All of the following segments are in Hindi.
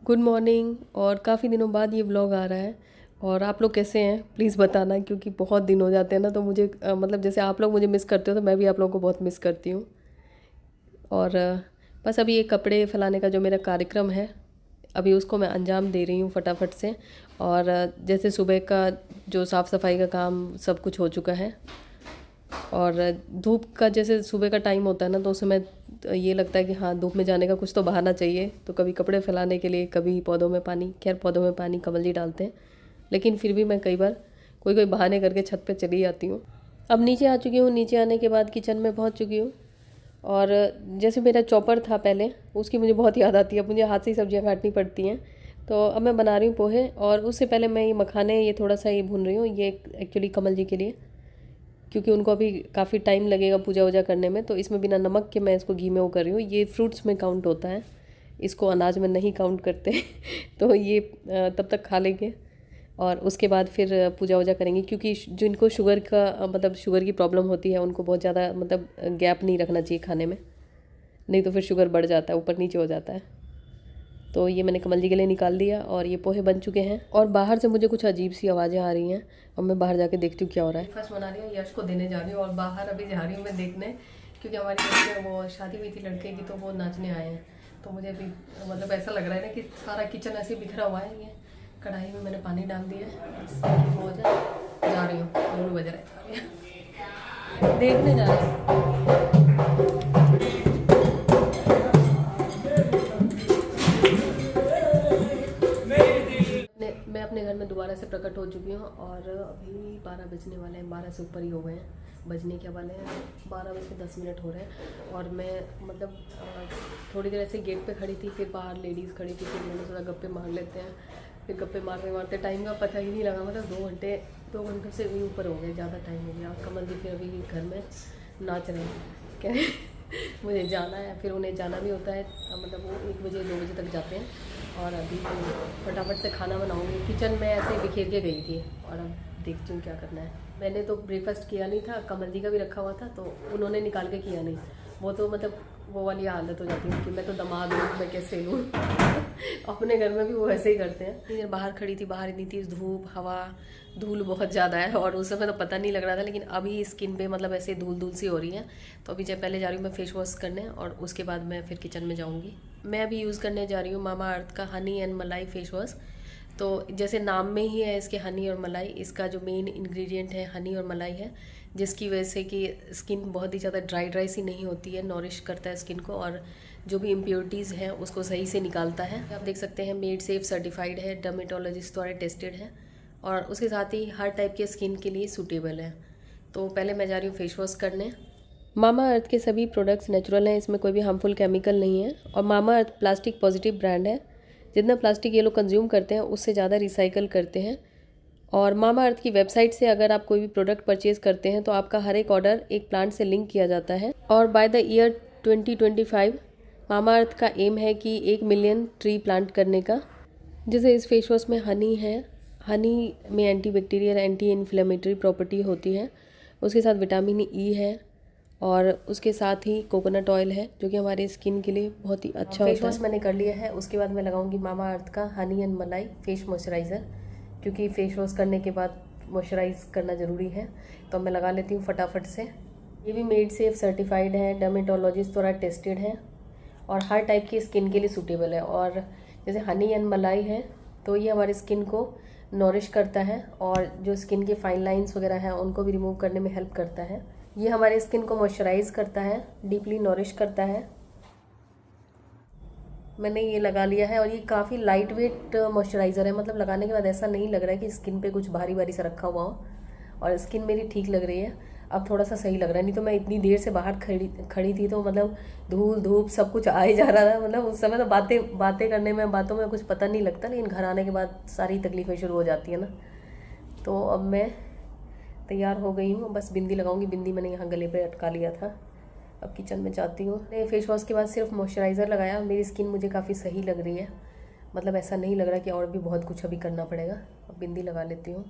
Good morning. और काफ़ी दिनों बाद ये व्लॉग आ रहा है। और आप लोग कैसे हैं प्लीज़ बताना, क्योंकि बहुत दिन हो जाते हैं ना, तो मुझे मतलब जैसे आप लोग मुझे मिस करते हो तो मैं भी आप लोगों को बहुत मिस करती हूँ। और बस अभी ये कपड़े फैलाने का जो मेरा कार्यक्रम है, अभी उसको मैं अंजाम दे रही हूँ फटाफट से। और जैसे सुबह का जो साफ़ सफाई का काम सब कुछ हो चुका है। और धूप का जैसे सुबह का टाइम होता है ना, तो उस समय तो ये लगता है कि हाँ, धूप में जाने का कुछ तो बहाना चाहिए। तो कभी कपड़े फैलाने के लिए, कभी पौधों में पानी, खैर पौधों में पानी कमल जी डालते हैं, लेकिन फिर भी मैं कई बार कोई कोई बहाने करके छत पे चली जाती हूँ। अब नीचे आ चुकी हूँ, नीचे आने के बाद किचन में पहुँच चुकी हूँ। और जैसे मेरा चॉपर था पहले, उसकी मुझे बहुत याद आती है। अब मुझे हाथ से ही सब्जियाँ काटनी पड़ती हैं। तो अब मैं बना रही हूँ पोहे, और उससे पहले मैं ये मखाने ये थोड़ा सा ये भून रही हूँ। ये एक्चुअली कमल जी के लिए, क्योंकि उनको अभी काफ़ी टाइम लगेगा पूजा वूजा करने में, तो इसमें बिना नमक के मैं इसको घी में वो कर रही हूँ। ये फ्रूट्स में काउंट होता है, इसको अनाज में नहीं काउंट करते। तो ये तब तक खा लेंगे और उसके बाद फिर पूजा वूजा करेंगे। क्योंकि जिनको शुगर का मतलब शुगर की प्रॉब्लम होती है, उनको बहुत ज़्यादा मतलब गैप नहीं रखना चाहिए खाने में, नहीं तो फिर शुगर बढ़ जाता है, ऊपर नीचे हो जाता है। तो ये मैंने कमल जी के लिए निकाल दिया और ये पोहे बन चुके हैं। और बाहर से मुझे कुछ अजीब सी आवाज़ें आ रही हैं, और मैं बाहर जाके देखती हूँ क्या हो रहा है। फर्स्ट बना रही हूँ, यश को देने जा रही हूँ, और बाहर अभी जा रही हूँ मैं देखने, क्योंकि हमारी घर में वो शादी हुई थी लड़के की, तो वो नाचने आए हैं। तो मुझे अभी मतलब ऐसा लग रहा है ना कि सारा किचन ऐसे बिखरा हुआ है। ये कढ़ाई में मैंने पानी डाल दिया है, हो जाए। जा रही हूँ, 2 बज रहे हैं, देखने जा रही हूँ। मैं अपने घर में दोबारा से प्रकट हो चुकी हूँ, और अभी 12 बजने वाले हैं, 12 से ऊपर ही हो गए हैं। बजने क्या वाले हैं, 12 बज के 10 मिनट हो रहे हैं। और मैं मतलब थोड़ी देर ऐसे गेट पे खड़ी थी, फिर बाहर लेडीज़ खड़ी थी, फिर मैंने थोड़ा गप्पे मार लेते हैं। फिर गप्पे मारते मारते टाइम का पता ही नहीं लगा, मतलब 2 घंटे से भी ऊपर हो गए, ज़्यादा टाइम हो गया। कमल जी फिर अभी घर में नाच रहे हैं, कह रहे मुझे जाना है, फिर उन्हें जाना भी होता है, मतलब वो 1 बजे 2 बजे तक जाते हैं। और अभी तो फटाफट से खाना बनाऊंगी। किचन में ऐसे बिखेर के गई थी, और अब देखती हूँ क्या करना है। मैंने तो ब्रेकफास्ट किया नहीं था, कमल जी का भी रखा हुआ था, तो उन्होंने निकाल के किया नहीं। वो तो मतलब वो वाली हालत हो जाती है कि मैं तो दामाद हूँ, मैं कैसे लूँ। अपने घर में भी वो ऐसे ही करते हैं। इधर बाहर खड़ी थी, बाहर इतनी तेज़ धूप, हवा, धूल बहुत ज़्यादा है, और उस समय तो पता नहीं लग रहा था, लेकिन अभी स्किन पे मतलब ऐसे धूल धूल सी हो रही है। तो अभी जब पहले जा रही हूँ मैं फेस वॉश करने, और उसके बाद मैं फिर किचन में जाऊँगी। मैं अभी यूज़ करने जा रही हूँ मामा अर्थ का हनी एंड मलाई फेस वॉश। तो जैसे नाम में ही है इसके हनी और मलाई, इसका जो मेन इंग्रेडिएंट है हनी और मलाई है, जिसकी वजह से कि स्किन बहुत ही ज़्यादा ड्राई ड्राई सी नहीं होती है, नॉरिश करता है स्किन को, और जो भी इम्प्योरिटीज़ हैं उसको सही से निकालता है। आप देख सकते हैं मेड सेफ सर्टिफाइड है, डर्मेटोलॉजिस्ट द्वारा टेस्टेड है, और उसके साथ ही हर टाइप के स्किन के लिए सूटेबल है। तो पहले मैं जा रही हूँ फेस वॉश करने। मामा अर्थ के सभी प्रोडक्ट्स नेचुरल हैं, इसमें कोई भी हार्मफुल केमिकल नहीं है। और मामा अर्थ प्लास्टिक पॉजिटिव ब्रांड है, जितना प्लास्टिक ये लोग कंज्यूम करते हैं उससे ज़्यादा रिसाइकल करते हैं। और मामा अर्थ की वेबसाइट से अगर आप कोई भी प्रोडक्ट परचेज करते हैं तो आपका हर एक ऑर्डर एक प्लांट से लिंक किया जाता है। और बाय द ईयर 2025 मामा अर्थ का एम है कि 1 मिलियन ट्री प्लांट करने का। जैसे इस फेस वॉश में हनी है, हनी में anti bacterial anti inflammatory property होती है, उसके साथ विटामिन ई है, और उसके साथ ही कोकोनट ऑयल है, जो कि हमारे स्किन के लिए बहुत ही अच्छा होता है। फेस वॉश मैंने कर लिया है, उसके बाद मैं लगाऊंगी मामा अर्थ का हनी एंड मलाई फेस मॉइस्चराइज़र, क्योंकि फेस वॉश करने के बाद मॉइस्चराइज़ करना ज़रूरी है। तो मैं लगा लेती हूँ फटाफट से। ये भी मेड सेफ सर्टिफाइड है, डर्मेटोलॉजिस्ट द्वारा टेस्टेड है, और हर टाइप की स्किन के लिए सूटेबल है। और जैसे हनी एंड मलाई है, तो ये हमारी स्किन को नॉरिश करता है, और जो स्किन के फाइन लाइंस वगैरह हैं उनको भी रिमूव करने में हेल्प करता है। ये हमारे स्किन को मॉइस्चराइज करता है, डीपली नॉरिश करता है। मैंने ये लगा लिया है, और ये काफ़ी लाइट वेट मॉइस्चराइज़र है, मतलब लगाने के बाद ऐसा नहीं लग रहा है कि स्किन पे कुछ भारी भारी सा रखा हुआ हो, और स्किन मेरी ठीक लग रही है। अब थोड़ा सा सही लग रहा है, नहीं तो मैं इतनी देर से बाहर खड़ी थी, तो मतलब धूल धूप सब कुछ आ ही जा रहा था। मतलब उस समय तो बातें बातें करने में, बातों में कुछ पता नहीं लगता, लेकिन घर आने के बाद सारी तकलीफ़ें शुरू हो जाती है ना। तो अब मैं तैयार हो गई हूँ, बस बिंदी लगाऊंगी। बिंदी मैंने यहाँ गले पे अटका लिया था। अब किचन में जाती हूँ। मैंने फेस वॉश के बाद सिर्फ मॉइस्चराइज़र लगाया, मेरी स्किन मुझे काफ़ी सही लग रही है, मतलब ऐसा नहीं लग रहा कि और भी बहुत कुछ अभी करना पड़ेगा। अब बिंदी लगा लेती हूँ।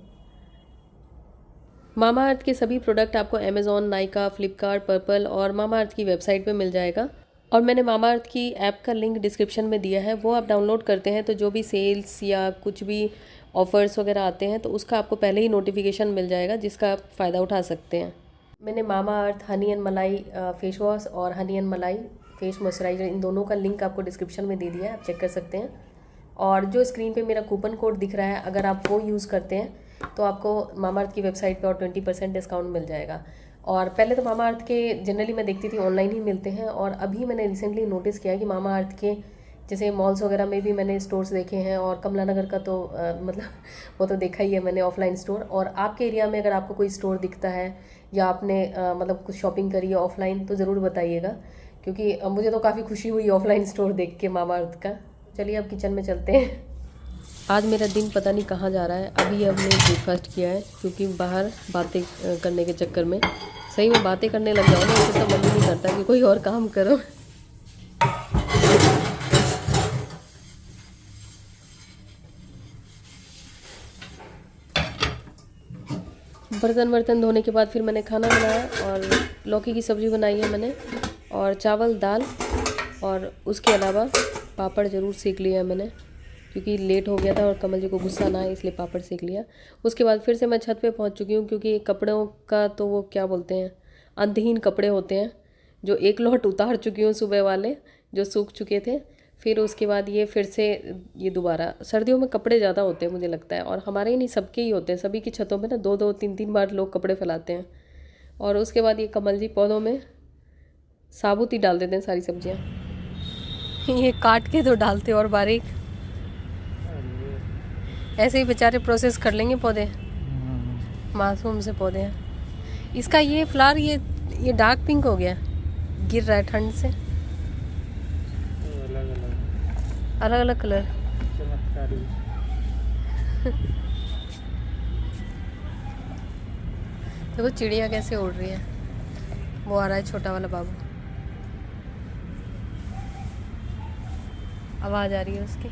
मामा अर्थ के सभी प्रोडक्ट आपको अमेज़ॉन, नाइका, फ्लिपकार्ट, पर्पल और मामा अर्थ की वेबसाइट पे मिल जाएगा। और मैंने मामाअर्थ की ऐप का लिंक डिस्क्रिप्शन में दिया है, वो आप डाउनलोड करते हैं तो जो भी सेल्स या कुछ भी ऑफ़र्स वगैरह आते हैं तो उसका आपको पहले ही नोटिफिकेशन मिल जाएगा, जिसका आप फ़ायदा उठा सकते हैं। मैंने मामाअर्थ हनी एंड मलाई फेस वॉश और हनी एंड मलाई फेस मॉइस्चराइज़र, इन दोनों का लिंक आपको डिस्क्रिप्शन में दे दिया है, आप चेक कर सकते हैं। और जो स्क्रीन पे मेरा कूपन कोड दिख रहा है, अगर आप वो यूज़ करते हैं तो आपको मामाअर्थ की वेबसाइट पे और 20% डिस्काउंट मिल जाएगा। और पहले तो मामाअर्थ के जनरली मैं देखती थी ऑनलाइन ही मिलते हैं, और अभी मैंने रिसेंटली नोटिस किया है कि मामाअर्थ के जैसे मॉल्स वगैरह में भी मैंने स्टोर्स देखे हैं, और कमला नगर का तो मतलब वो तो देखा ही है मैंने ऑफलाइन स्टोर। और आपके एरिया में अगर आपको कोई स्टोर दिखता है या आपने मतलब कुछ शॉपिंग करी है ऑफलाइन तो ज़रूर बताइएगा, क्योंकि मुझे तो काफ़ी खुशी हुई ऑफलाइन स्टोर देख के मामाअर्थ का। चलिए अब किचन में चलते हैं। आज मेरा दिन पता नहीं कहाँ जा रहा है। अभी हमने ब्रेकफास्ट किया है, क्योंकि बाहर बातें करने के चक्कर में सही में बातें करने लग जाओ ना, इससे तो मन ही नहीं करता कि कोई और काम करो। बर्तन धोने के बाद फिर मैंने खाना बनाया, और लौकी की सब्ज़ी बनाई है मैंने, और चावल दाल, और उसके अलावा पापड़ ज़रूर सेक लिया है मैंने, क्योंकि लेट हो गया था और कमल जी को गुस्सा ना आए इसलिए पापड़ सेक लिया। उसके बाद फिर से मैं छत पे पहुंच चुकी हूँ, क्योंकि कपड़ों का तो वो क्या बोलते हैं, अंतहीन कपड़े होते हैं, जो एक लॉट उतार चुकी हूँ सुबह वाले जो सूख चुके थे। फिर उसके बाद ये फिर से ये दोबारा, सर्दियों में कपड़े ज़्यादा होते हैं मुझे लगता है, और हमारे ही नहीं सबके ही होते हैं, सभी की छतों में ना 2-2 3-3 बार लोग कपड़े फैलाते हैं। और उसके बाद ये कमल जी पौधों में साबुत ही डाल देते हैं सारी सब्जियाँ। ये काट के तो डालते और बारीक ऐसे ही बेचारे प्रोसेस कर लेंगे पौधे, मासूम से पौधे हैं। इसका ये फ्लावर ये डार्क पिंक हो गया, गिर रहा है ठंड से। अलग अलग कलर देखो चिड़िया कैसे उड़ रही है। वो आ रहा है छोटा वाला बाबू, आवाज़ आ रही है उसकी।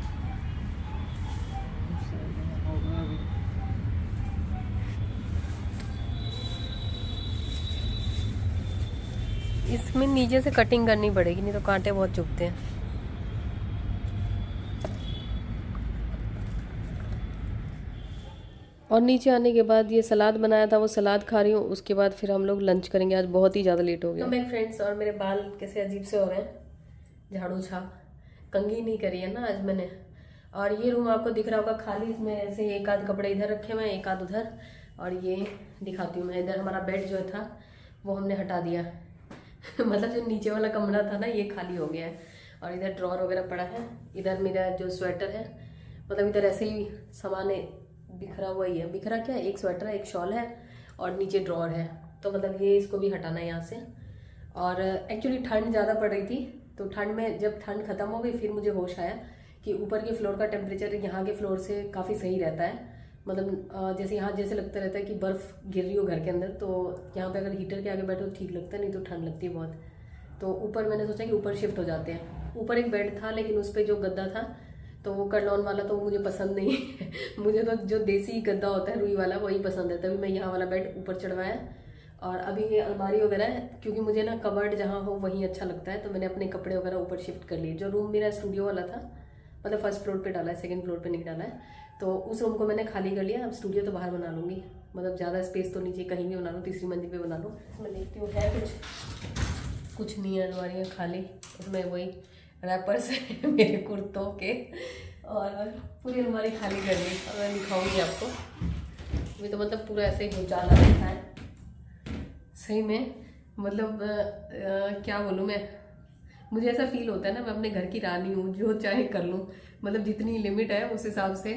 इसमें नीचे से कटिंग करनी पड़ेगी, नहीं तो कांटे बहुत चुभते हैं। और नीचे आने के बाद ये सलाद बनाया था, वो सलाद खा रही हूँ। उसके बाद फिर हम लोग लंच करेंगे, आज बहुत ही ज़्यादा लेट हो गया। तो मेरे फ्रेंड्स, और मेरे बाल कैसे अजीब से हो रहे हैं, झाड़ू छाप कंघी नहीं करी है ना आज मैंने। और ये रूम आपको दिख रहा होगा खाली, इसमें ऐसे एक आध कपड़े इधर रखे हुए हैं, एक आध उधर। और ये दिखाती हूँ मैं, इधर हमारा बेड जो था वो हमने हटा दिया मतलब जो नीचे वाला कमरा था ना ये खाली हो गया है, और इधर ड्रॉर वगैरह पड़ा है। इधर मेरा जो स्वेटर है, मतलब इधर ऐसे ही सामान बिखरा हुआ ही है, बिखरा क्या, एक स्वेटर है, एक शॉल है, और नीचे ड्रॉर है। तो मतलब ये इसको भी हटाना है यहाँ से। और एक्चुअली ठंड ज़्यादा पड़ रही थी, तो ठंड में जब ठंड ख़त्म हो गई फिर मुझे होश आया कि ऊपर के फ्लोर का टेम्परेचर यहाँ के फ्लोर से काफ़ी सही रहता है। मतलब जैसे यहाँ जैसे लगता रहता है कि बर्फ़ गिर रही हो घर के अंदर, तो यहाँ पे अगर हीटर के आगे बैठो तो ठीक लगता है, नहीं तो ठंड लगती है बहुत। तो ऊपर मैंने सोचा कि ऊपर शिफ्ट हो जाते हैं। ऊपर एक बेड था, लेकिन उस पर जो गद्दा था तो वो कर्लॉन वाला तो मुझे पसंद नहीं है मुझे तो जो देसी गद्दा होता है रुई वाला वही पसंद है, तभी मैं यहाँ वाला बेड ऊपर चढ़वाया। और अभी ये अलमारी वगैरह है, क्योंकि मुझे ना कबर्ड जहाँ हो वहीं अच्छा लगता है, तो मैंने अपने कपड़े वगैरह ऊपर शिफ्ट कर लिए। जो रूम मेरा स्टूडियो वाला था, मतलब फर्स्ट फ्लोर पे डाला है, सेकंड फ्लोर पे नहीं डाला है, तो उस रूम को मैंने खाली कर लिया। अब स्टूडियो तो बाहर बना लूँगी, मतलब ज़्यादा स्पेस तो नीचे कहीं भी बना लूँ, तीसरी मंजिल पे बना लूँ। इसमें देखती हूँ है कुछ नहीं है, अलमारियाँ खाली, इसमें वही रैपर्स है मेरे कुर्तों के, और पूरी अलमारी खाली कर ली। और मैं दिखाऊँगी आपको, अभी तो मतलब पूरा ऐसे ही उजाला रखा है सही में। मतलब क्या बोलूँ मैं, मुझे ऐसा फील होता है ना मैं अपने घर की रानी हूँ, जो चाहे कर लूँ, मतलब जितनी लिमिट है उस हिसाब से।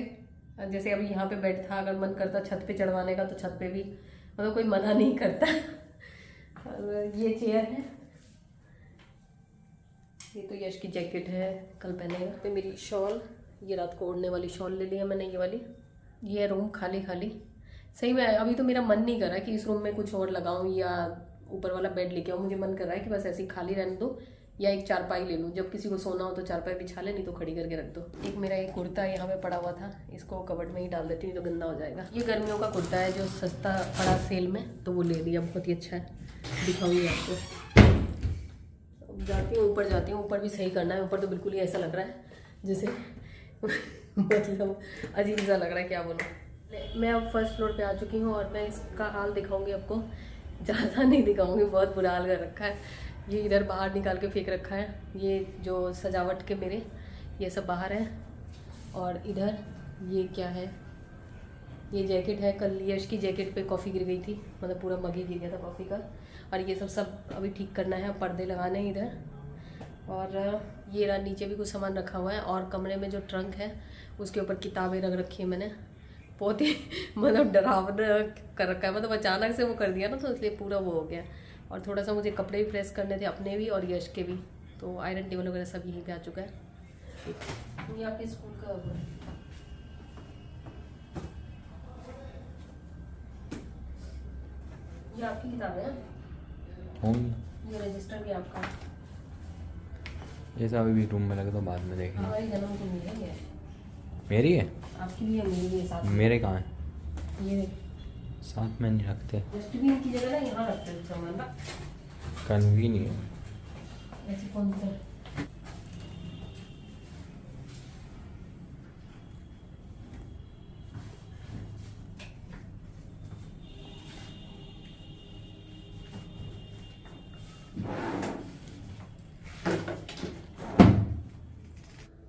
जैसे अभी यहाँ पे बेड था, अगर मन करता छत पे चढ़वाने का तो छत पे भी, मतलब कोई मना नहीं करता और ये चेयर है, ये तो यश की जैकेट है, कल पहनेगा। पे मेरी शॉल, ये रात को ओढ़ने वाली शॉल ले लिया मैंने, ये वाली। ये रूम खाली खाली सही में। अभी तो मेरा मन नहीं कर रहा कि इस रूम में कुछ और लगाऊं या ऊपर वाला बेड लेके आऊँ। मुझे मन कर रहा है कि बस ऐसे ही खाली रहने दो, या एक चारपाई ले लूँ, जब किसी को सोना हो तो चारपाई बिछा ले, नहीं तो खड़ी करके रख दो। एक मेरा एक कुर्ता यहाँ पे पड़ा हुआ था, इसको कबर्ड में ही डाल देती हूँ, तो गंदा हो जाएगा। ये गर्मियों का कुर्ता है जो सस्ता पड़ा सेल में, तो वो ले लिया, बहुत ही अच्छा है, दिखाऊंगी आपको। जाती हूँ ऊपर, जाती हूँ ऊपर भी सही करना है। ऊपर तो बिल्कुल ही ऐसा लग रहा है जैसे मतलब अजीब सा लग रहा है, क्या बोलूँ। मैं अब फर्स्ट फ्लोर पे आ चुकी हूँ और मैं इसका हाल दिखाऊंगी आपको, ज़्यादा नहीं दिखाऊंगी, बहुत बुरा हाल कर रखा है। ये इधर बाहर निकाल के फेंक रखा है, ये जो सजावट के मेरे ये सब बाहर है। और इधर ये क्या है, ये जैकेट है, कल यश की जैकेट पे कॉफ़ी गिर गई थी, मतलब पूरा मग ही गिर गया था कॉफ़ी का। और ये सब अभी ठीक करना है, पर्दे लगाने हैं इधर। और ये रहा, नीचे भी कुछ सामान रखा हुआ है। और कमरे में जो ट्रंक है उसके ऊपर किताबें रख रखी है मैंने, बहुत ही मतलब डरावना कर रखा है, मतलब अचानक से वो कर दिया ना, तो इसलिए पूरा वो हो गया। और थोड़ा सा मुझे कपड़े भी प्रेस करने थे, अपने भी और यश के भी, तो आयरन टेबल वगैरह सब यहीं पे आ चुका है। ये आपके स्कूल का होगा, ये आपकी किताबें हैं होंगी, ये रजिस्टर भी आपका, ये सब अभी रूम में लगे तो बाद में देखेंगे। हमारी जन्मभूमि है ये, मेरी है, आपकी भी है, मेरी भी है साथ में। मेरे कहाँ है? ये साथ में नहीं रखते, डस्टबिन की जगह ना यहाँ रखते हैं सामान ना, कन्वीनियंट है। ऐसे कौन सा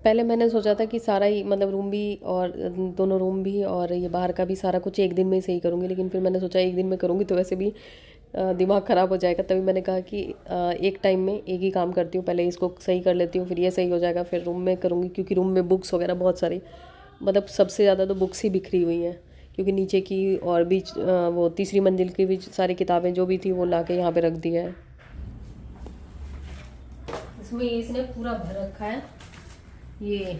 पहले मैंने सोचा था कि सारा ही मतलब रूम भी और दोनों रूम भी और ये बाहर का भी सारा कुछ एक दिन में ही सही करूँगी, लेकिन फिर मैंने सोचा एक दिन में करूँगी तो वैसे भी दिमाग ख़राब हो जाएगा। तभी मैंने कहा कि एक टाइम में एक ही काम करती हूँ, पहले इसको सही कर लेती हूँ, फिर ये सही हो जाएगा, फिर रूम में करूँगी। क्योंकि रूम में बुक्स वगैरह बहुत सारी, मतलब सबसे ज़्यादा तो बुक्स ही बिखरी हुई हैं, क्योंकि नीचे की और भी वो तीसरी मंजिल की भी सारी किताबें जो भी थी वो ला के यहाँ पर रख दिया है। इसमें इसने पूरा भर रखा है, ये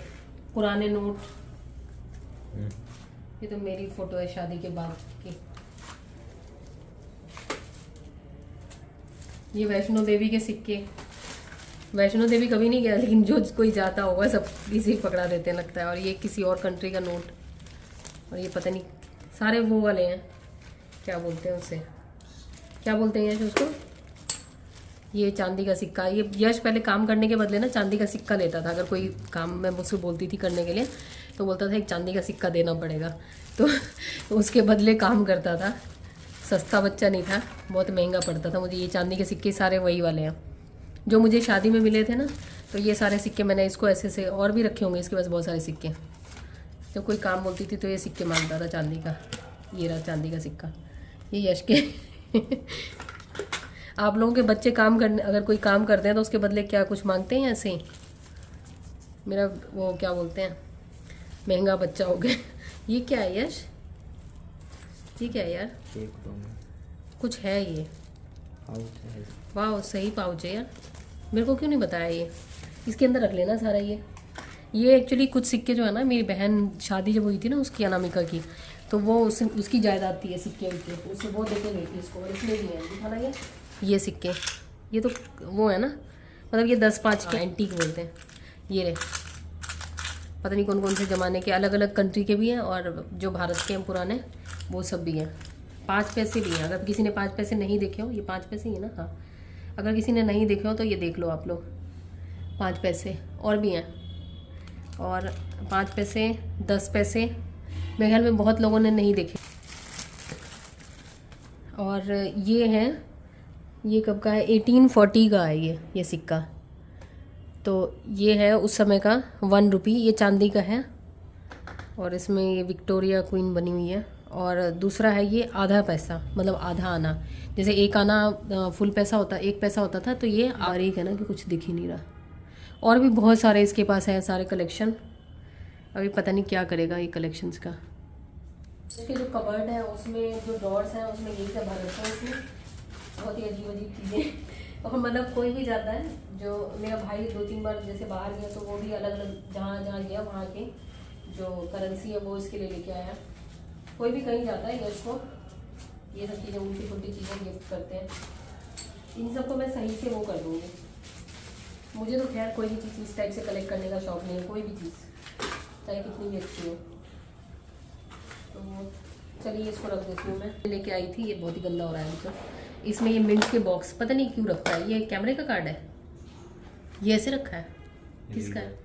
पुराने नोट, ये तो मेरी फोटो है शादी के बाद की, ये वैष्णो देवी के सिक्के। वैष्णो देवी कभी नहीं गया, लेकिन जो कोई जाता होगा सब इसे ही पकड़ा देते हैं लगता है। और ये किसी और कंट्री का नोट, और ये पता नहीं सारे वो वाले हैं, क्या बोलते हैं उसे, क्या बोलते हैं उसको, ये चांदी का सिक्का। ये यश पहले काम करने के बदले ना चांदी का सिक्का लेता था, अगर कोई काम मैं मुझसे बोलती थी करने के लिए तो बोलता था एक चांदी का सिक्का देना पड़ेगा, तो उसके बदले काम करता था। सस्ता बच्चा नहीं था, बहुत महंगा पड़ता था मुझे। ये चांदी के सिक्के सारे वही वाले हैं जो मुझे शादी में मिले थे ना, तो ये सारे सिक्के मैंने इसको ऐसे से, और भी रखे होंगे इसके पास बहुत सारे सिक्के। जब कोई काम बोलती थी तो ये सिक्के मांगता था चांदी का। ये रहा चांदी का सिक्का, ये यश के आप लोगों के बच्चे काम करने, अगर कोई काम करते हैं तो उसके बदले क्या कुछ मांगते हैं ऐसे ही? मेरा वो क्या बोलते हैं, महंगा बच्चा हो गया। ये क्या है यश, ये क्या है यार, कुछ है ये, वाह सही पाउच है यार, मेरे को क्यों नहीं बताया ये। इसके अंदर रख लेना सारा ये एक्चुअली कुछ सिक्के जो है ना, मेरी बहन शादी जब हुई थी ना उसकी अनामिका की, तो वो उसकी जायदाद थी ये सिक्के विक्के, उससे बहुत देखे गई थी इसको, इसलिए भी है दिखाना ये सिक्के। ये तो वो है ना, मतलब ये 10-5 के एंटीक बोलते हैं। ये रहे, पता नहीं कौन कौन से ज़माने के, अलग अलग कंट्री के भी हैं और जो भारत के हैं पुराने वो सब भी हैं। 5 पैसे भी हैं, अगर किसी ने 5 पैसे नहीं देखे हो, ये 5 पैसे ही है ना, हाँ, अगर किसी ने नहीं देखे हो तो ये देख लो आप लोग, 5 पैसे और भी हैं, और 5 पैसे 10 पैसे मेरे ख्याल में बहुत लोगों ने नहीं देखे। और ये है, ये कब का है, 1840 का है ये सिक्का, तो ये है उस समय का 1 रुपी, ये चांदी का है। और इसमें ये विक्टोरिया क्वीन बनी हुई है। और दूसरा है ये आधा पैसा, मतलब आधा आना, जैसे एक आना फुल पैसा होता, 1 पैसा होता था, तो ये बारीक है ना कि कुछ दिख ही नहीं रहा। और भी बहुत सारे इसके पास है, सारे कलेक्शन, अभी पता नहीं क्या करेगा ये कलेक्शंस का। इसके जो कबर्ड है उसमें जो ड्रॉर्स हैं उसमें यही सब भर रखा है, इसमें बहुत ही अजीब अजीब चीज़ें। और मतलब कोई भी जाता है, जो मेरा भाई 2-3 बार जैसे बाहर गया तो वो भी अलग अलग जहाँ जहाँ गया वहाँ के जो करेंसी है वो इसके लिए लेके आया। कोई भी कहीं जाता है गेस्ट को ये सब चीज़ें, उल्टी पुल्टी चीज़ें गिफ्ट करते हैं। इन सबको मैं सही से वो कर दूँगी। मुझे तो खैर कोई भी चीज़ इस टाइप से कलेक्ट करने का शौक नहीं है, कोई भी चीज़ चाहे कितनी भी अच्छी हो। तो चलिए इसको रख देती हूँ। मैं लेके आई थी, ये बहुत ही गंदा हो रहा है मुझे। इसमें ये मिंट के बॉक्स पता नहीं क्यों रखता है, ये कैमरे का कार्ड है, ये ऐसे रखा है, किसका है?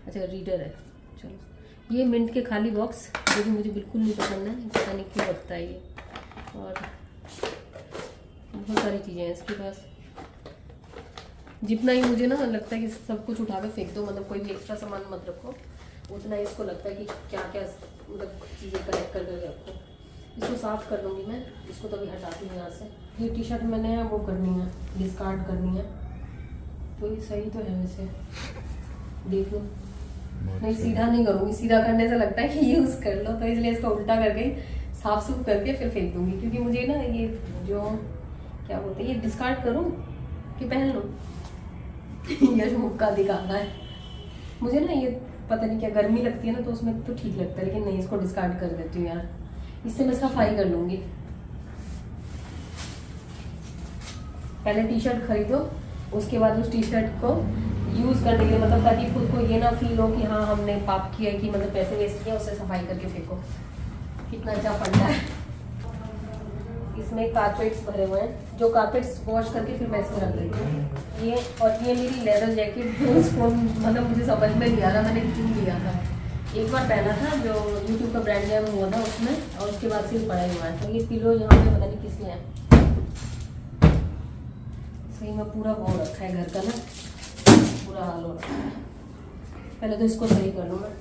अच्छा रीडर है। चलो ये मिंट के खाली बॉक्स जो कि मुझे बिल्कुल नहीं पसंद है, पता नहीं क्यों रखता है ये। और बहुत सारी चीज़ें हैं इसके पास। जितना ही मुझे ना लगता है कि सब कुछ उठा के फेंक दो, मतलब कोई भी एक्स्ट्रा सामान मत रखो, उतना ही इसको लगता है कि क्या क्या मतलब चीज़ें कलेक्ट कर रखो। इसको साफ़ कर दूँगी मैं, इसको तो अभी हटाती हूँ यहाँ से। ये टी शर्ट मैंने वो करनी है, डिस्कार्ड करनी है, तो ये सही तो है वैसे, देख लो। नहीं सीधा नहीं करूँगी, सीधा करने से लगता है कि यूज़ कर लो, तो इसलिए इसको उल्टा करके साफ सुफ करके फिर फेंक दूँगी। क्योंकि मुझे ना ये जो क्या बोलते हैं, ये डिस्कार्ड करूँ कि पहन लूँ ये मुक्का दिखाना है मुझे ना, ये पता नहीं क्या गर्मी लगती है ना, तो उसमें तो ठीक लगता है, लेकिन नहीं, इसको डिस्कार्ड कर देती हूँ यार। इससे मैं सफाई कर लूँगी। पहले टी शर्ट खरीदो, उसके बाद उस टी शर्ट को यूज़ करने के लिए, मतलब ताकि खुद को ये ना फील हो कि हाँ हमने पाप किया, कि मतलब पैसे वेस्ट किया, उससे सफाई करके फेंको। कितना अच्छा फंडा है। इसमें कारपेट्स भरे हुए हैं, जो कारपेट्स वॉश करके फिर मैं इसमें रख देती हूँ। ये और ये मेरी लेदर जैकेट, जो उसको मतलब मुझे समझ में नहीं आ रहा मैंने क्यों लिया था। एक बार पहना था जो यूट्यूब का ब्रांड नेम हुआ था उसमें, और उसके बाद से पड़ा ही हुआ है। तो ये पिलो यहाँ पे पता नहीं किसने है, सही में पूरा वो रखा है घर का ना, पूरा हाल हो रखा है। पहले तो इसको सही कर लूँ मैं।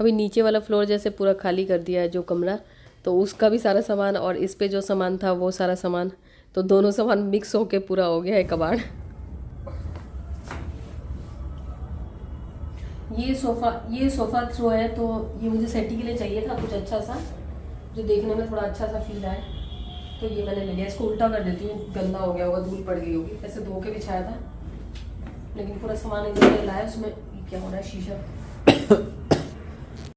अभी नीचे वाला फ्लोर जैसे पूरा खाली कर दिया है जो कमरा, तो उसका भी सारा सामान और इस पे जो सामान था वो सारा सामान, तो दोनों सामान मिक्स होके पूरा हो गया है कबाड़। ये सोफ़ा थ्रो है, तो ये मुझे सेटी के लिए चाहिए था कुछ अच्छा सा जो देखने में थोड़ा अच्छा सा फील आए, तो ये मैंने ले लिया। इसको उल्टा कर देती हूँ, गंदा हो गया होगा, धूल पड़ गई होगी, ऐसे धो के बिछाया था, लेकिन पूरा सामान इधर लाया। उसमें क्या हो रहा है, शीशा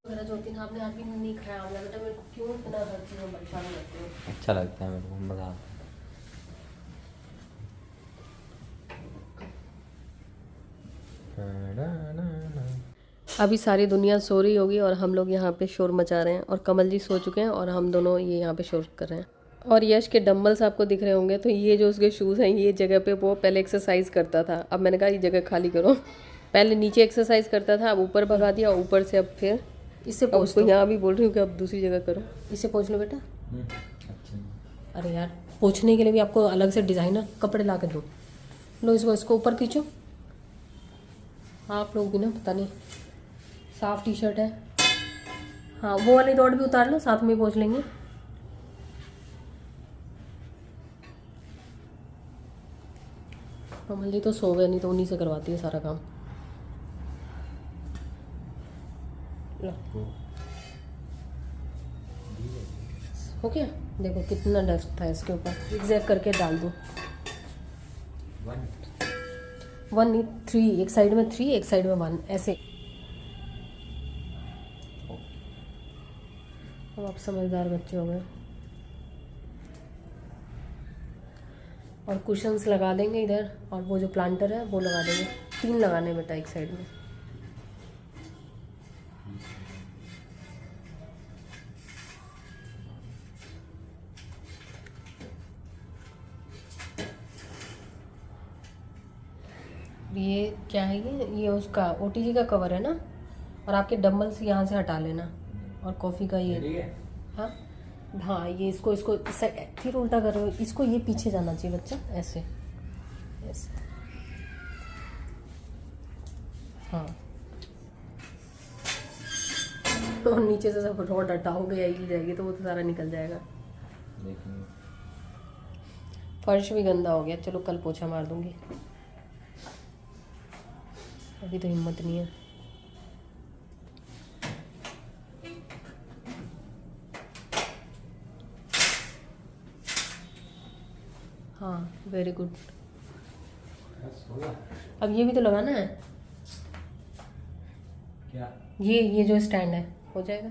मेरा जो दिन आपने आज भी नहीं खाया आमला बेटा, मेरे को क्यों इतना हर चीज़ में परेशान करते हो। अच्छा लगता है मेरे को, मज़ा आता है। अभी सारी दुनिया सो रही होगी और हम लोग यहाँ पे शोर मचा रहे हैं, और कमल जी सो चुके हैं और हम दोनों ये यहाँ पे शोर कर रहे हैं। और यश के डम्बल्स आपको दिख रहे होंगे, तो ये जो उसके शूज़ हैं, ये जगह पे वो पहले एक्सरसाइज करता था, अब मैंने कहा ये जगह खाली करो। पहले नीचे एक्सरसाइज करता था, अब ऊपर भगा दिया, ऊपर से अब फिर इससे पोंछ लो। यहाँ भी बोल रही हूँ कि अब दूसरी जगह करो, इससे पोंछ लो बेटा। अरे यार पोंछने के लिए भी आपको अलग से डिज़ाइनर कपड़े ला के दो। लो इसको ऊपर खींचो। आप लोग भी ना पता नहीं, साफ टी शर्ट है। हाँ वो वाली रॉड भी उतार लो, साथ में पोंछ लेंगे। कमल जी तो सो गए, नहीं तो उन्हीं से करवाती है सारा काम। हो गया, देखो कितना डस्ट था इसके ऊपर, एग्जैक्ट करके डाल दो। 1 नहीं 3, एक साइड में 3 एक साइड में 1, ऐसे। अब आप समझदार बच्चे हो गए। और कुशन्स लगा देंगे इधर, और वो जो प्लांटर है वो लगा देंगे। 3 लगाने बेटा एक साइड में। ये क्या है, ये उसका OTG का कवर है ना, और आपके डम्बल्स यहाँ से हटा लेना, और कॉफ़ी का ये। हाँ ये इसको फिर उल्टा कर रहे हो, इसको ये पीछे जाना चाहिए बच्चा, ऐसे ऐसे। हाँ और नीचे से सब रॉड हटाओगे या हिल जाएगी तो वो तो सारा निकल जाएगा। फर्श भी गंदा हो गया, चलो कल पोछा मार दूंगी, अभी तो हिम्मत नहीं है। हाँ वेरी गुड। अब ये भी तो लगाना है क्या, ये जो स्टैंड है, हो जाएगा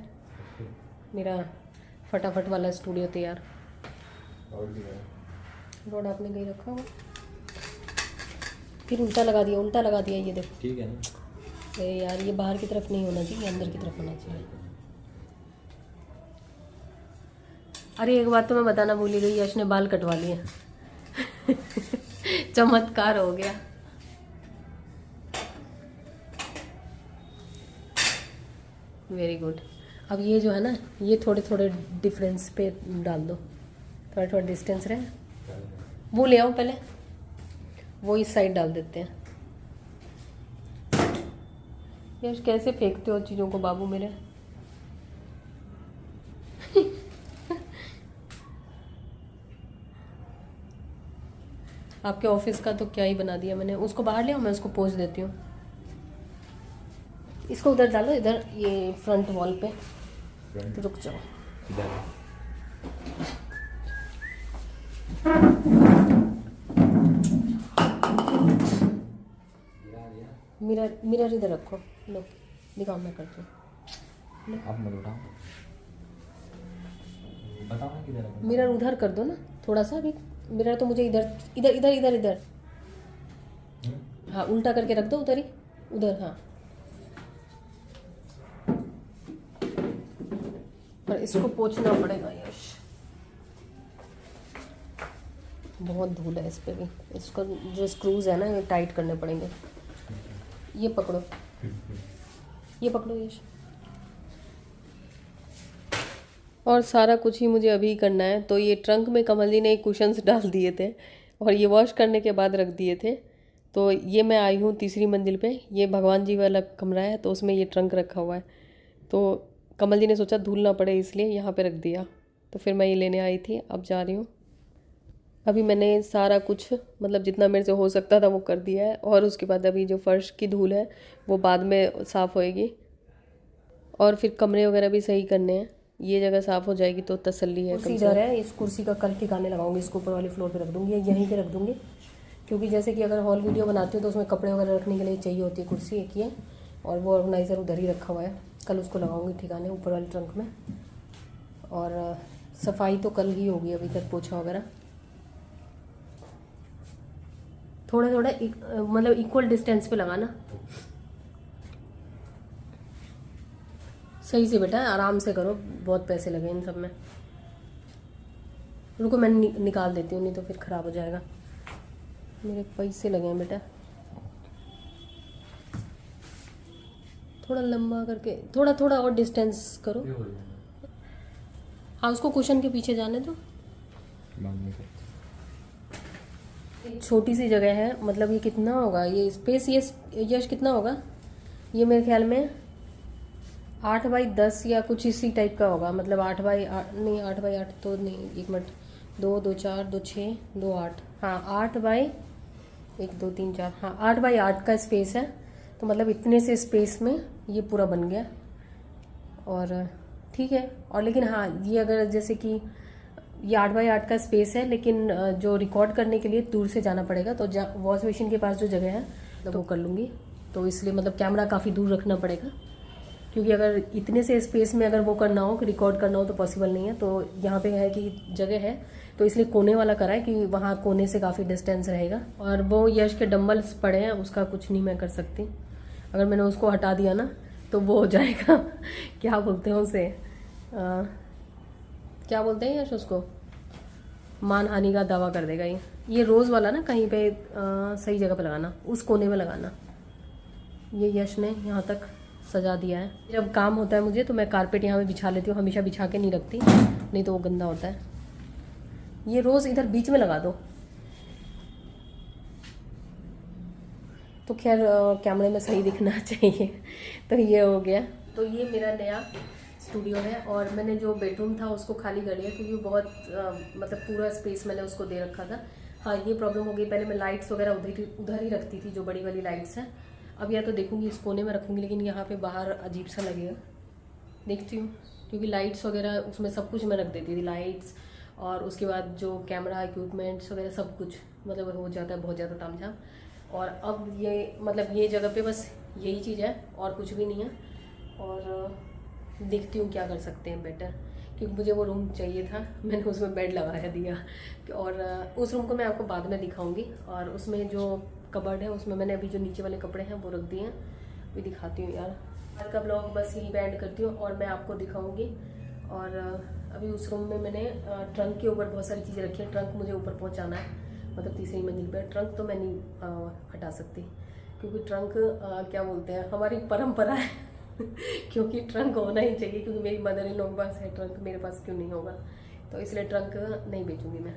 मेरा फटाफट वाला स्टूडियो तैयार। रोड आपने कहीं रखा होगा, फिर उल्टा लगा दिया, ये देखो। ठीक है ना। अरे यार ये बाहर की तरफ नहीं होना चाहिए, अंदर की तरफ होना चाहिए। अरे एक बात तो मैं बताना भूल ही गई, यश ने बाल कटवा लिए। चमत्कार हो गया। Very good. अब ये जो है ना, ये थोड़े थोड़े डिफरेंस पे डाल दो, थोड़ा थोड़ा डिस्टेंस रहे। वो ले आओ पहले, वो इस साइड डाल देते हैं। यार कैसे फेंकते हो चीज़ों को बाबू मेरे। आपके ऑफिस का तो क्या ही बना दिया मैंने। उसको बाहर ले आओ, मैं उसको पोंछ देती हूँ। इसको उधर डालो, इधर ये फ्रंट वॉल पे। तो रुक जाओ। मिरर मिरर इधर रखो। लो दिखाओ, मैं करती हूँ। आप मत उठाओ, बताओ ना किधर है। मिरर उधर कर दो ना थोड़ा सा। अभी मिरर तो मुझे इधर इधर इधर इधर इधर, हाँ उल्टा करके रख दो उधर ही, उधर। हाँ पर इसको पोंछना पड़ेगा यश, बहुत धूल है इस पे भी। इसको जो स्क्रूज है ना, ये टाइट करने पड़ेंगे। ये पकड़ो, ये पकड़ो यश। और सारा कुछ ही मुझे अभी करना है। तो ये ट्रंक में कमल जी ने कुशन्स डाल दिए थे और ये वॉश करने के बाद रख दिए थे। तो ये मैं आई हूँ तीसरी मंजिल पे। ये भगवान जी वाला कमरा है, तो उसमें ये ट्रंक रखा हुआ है। तो कमल जी ने सोचा धूल ना पड़े, इसलिए यहाँ पे रख दिया। तो फिर मैं ये लेने आई थी, अब जा रही हूँ। अभी मैंने सारा कुछ मतलब जितना मेरे से हो सकता था वो कर दिया है। और उसके बाद अभी जो फर्श की धूल है वो बाद में साफ़ होएगी। और फिर कमरे वगैरह भी सही करने हैं। ये जगह साफ़ हो जाएगी तो तसल्ली है। कुर्सी इधर है, इस कुर्सी का कल ठिकाने लगाऊंगी। इसको ऊपर वाले फ्लोर पे रख दूंगी या यहीं पे रख दूंगी, क्योंकि जैसे कि अगर हॉल वीडियो बनाती हूँ तो उसमें कपड़े वगैरह रखने के लिए चाहिए होती है कुर्सी एक ही है। और वो ऑर्गेनाइज़र उधर ही रखा हुआ है, कल उसको लगाऊंगी ठिकाने ऊपर वाले ट्रंक में। और सफाई तो कल ही होगी, अभी तक पोछा वगैरह। थोड़ा थोड़ा मतलब इक्वल डिस्टेंस पे लगाना। सही से बेटा, आराम से करो, बहुत पैसे लगे इन सब में। रुको मैं निकाल देती हूँ, नहीं तो फिर ख़राब हो जाएगा। मेरे पैसे लगे हैं बेटा। थोड़ा लंबा करके, थोड़ा थोड़ा और डिस्टेंस करो। हाँ उसको कुशन के पीछे जाने दो। एक छोटी सी जगह है, मतलब ये कितना होगा ये स्पेस, ये यश कितना होगा? ये मेरे ख्याल में 8x10 या कुछ इसी टाइप का होगा। मतलब 8x8 नहीं, 8x8 तो नहीं, 1 मिनट, 2 2 4 2 6 2 8, हाँ 8x1 2 3 4, हाँ 8x8 का स्पेस है। तो मतलब इतने से स्पेस में ये पूरा बन गया। और ठीक है। और लेकिन हाँ ये अगर जैसे कि ये 8x8 का स्पेस है, लेकिन जो रिकॉर्ड करने के लिए दूर से जाना पड़ेगा। तो वॉश बेसिन के पास जो जगह है तो वो कर लूँगी। तो इसलिए मतलब कैमरा काफ़ी दूर रखना पड़ेगा, क्योंकि अगर इतने से स्पेस में अगर वो करना हो कि रिकॉर्ड करना हो तो पॉसिबल नहीं है। तो यहाँ पे है कि जगह है, तो इसलिए कोने वाला करा है कि वहाँ कोने से काफ़ी डिस्टेंस रहेगा। और वो यश के डंबल्स पड़े हैं, उसका कुछ नहीं मैं कर सकती। अगर मैंने उसको हटा दिया ना तो वो हो जाएगा क्या बोलते हैं उसे, क्या बोलते हैं यश उसको, मानहानि का दावा कर देगा ये रोज़ वाला ना कहीं पे सही जगह पे लगाना, उस कोने में लगाना। ये यश ने यहाँ तक सजा दिया है। जब काम होता है मुझे तो मैं कारपेट यहाँ पे बिछा लेती हूँ, हमेशा बिछा के नहीं रखती, नहीं तो वो गंदा होता है। ये रोज़ इधर बीच में लगा दो। तो खैर कैमरे में सही दिखना चाहिए। तो ये हो गया। तो ये मेरा नया स्टूडियो है। और मैंने जो बेडरूम था उसको खाली कर लिया, क्योंकि बहुत मतलब पूरा स्पेस मैंने उसको दे रखा था। हाँ ये प्रॉब्लम हो गई, पहले मैं लाइट्स वगैरह उधर ही रखती थी, जो बड़ी वाली लाइट्स हैं। अब या तो देखूंगी इस कोने में रखूंगी, लेकिन यहाँ पे बाहर अजीब सा लगेगा, देखती हूँ। क्योंकि लाइट्स वगैरह उसमें सब कुछ मैं रख देती थी, लाइट्स और उसके बाद जो कैमरा इक्विपमेंट्स वगैरह सब कुछ, मतलब हो जाता है बहुत ज़्यादा तामझाम। और अब ये मतलब ये जगह पे बस यही चीज़ है और कुछ भी नहीं है। और देखती हूँ क्या कर सकते हैं बेटर, क्योंकि मुझे वो रूम चाहिए था, मैंने उसमें बेड लगाया दिया। और उस रूम को मैं आपको बाद में दिखाऊंगी। और उसमें जो कबर्ड है उसमें मैंने अभी जो नीचे वाले कपड़े हैं वो रख दिए हैं, भी दिखाती हूँ यार। आज का ब्लॉग बस यहीं पे एंड करती हूँ और मैं आपको दिखाऊंगी। और अभी उस रूम में मैंने ट्रंक के ऊपर बहुत सारी चीज़ें रखी हैं। ट्रंक मुझे ऊपर पहुंचाना है, मतलब तीसरी मंजिल पे। ट्रंक तो मैं नहीं हटा सकती, क्योंकि ट्रंक क्या बोलते हैं, हमारी परंपरा है क्योंकि ट्रंक होना ही चाहिए, क्योंकि मेरी मदर इन लोगों के पास है ट्रंक, मेरे पास क्यों नहीं होगा। तो इसलिए ट्रंक नहीं बेचूंगी मैं।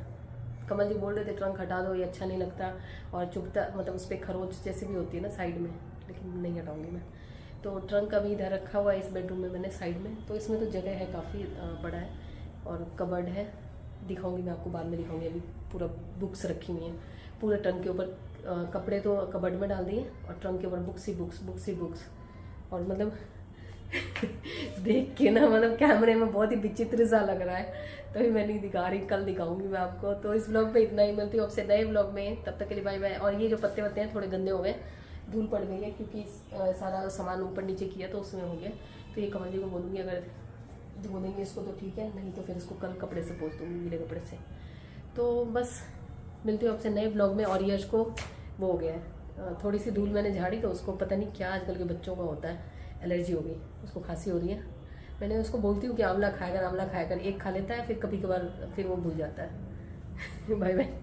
कमल जी बोल रहे थे ट्रंक हटा दो, ये अच्छा नहीं लगता और चुभता, मतलब उस पर खरोच जैसे भी होती है ना साइड में, लेकिन नहीं हटाऊंगी मैं। तो ट्रंक अभी इधर रखा हुआ है इस बेडरूम में मैंने साइड में। तो इसमें तो जगह है, काफ़ी बड़ा है और कबर्ड है, दिखाऊंगी मैं आपको, बाद में दिखाऊंगी। अभी पूरा बुक्स रखी हुई हैं पूरे ट्रंक के ऊपर। कपड़े तो कबर्ड में डाल दिए और ट्रंक के ऊपर बुक्स ही बुक्स, बुक्स ही बुक्स। और मतलब देख के ना, मतलब कैमरे में बहुत ही विचित्र सा लग रहा है, तभी मैं नहीं दिखा रही, कल दिखाऊंगी मैं आपको। तो इस ब्लॉग पे इतना ही, मिलती हूँ आपसे नए ब्लॉग में, तब तक के लिए बाय बाय। और ये जो पत्ते वत्ते हैं थोड़े गंदे हो गए, धूल पड़ गई है, क्योंकि सारा सामान ऊपर नीचे किया तो उसमें हो गया। तो ये कमल जी को बोलूँगी अगर धो देंगे इसको तो ठीक है, नहीं तो फिर इसको कल कपड़े से पोंछ दूँगी, गीले कपड़े से। तो बस मिलती हूँ आपसे नए ब्लॉग में। और यश को वो हो गया है, थोड़ी सी धूल मैंने झाड़ी तो उसको पता नहीं क्या आजकल के बच्चों का होता है, एलर्जी हो गई, उसको खांसी हो रही है। मैंने उसको बोलती हूँ कि आंवला खाया कर, आंवला खाया कर, एक खा लेता है, फिर कभी कभार फिर वो भूल जाता है बाय बाय।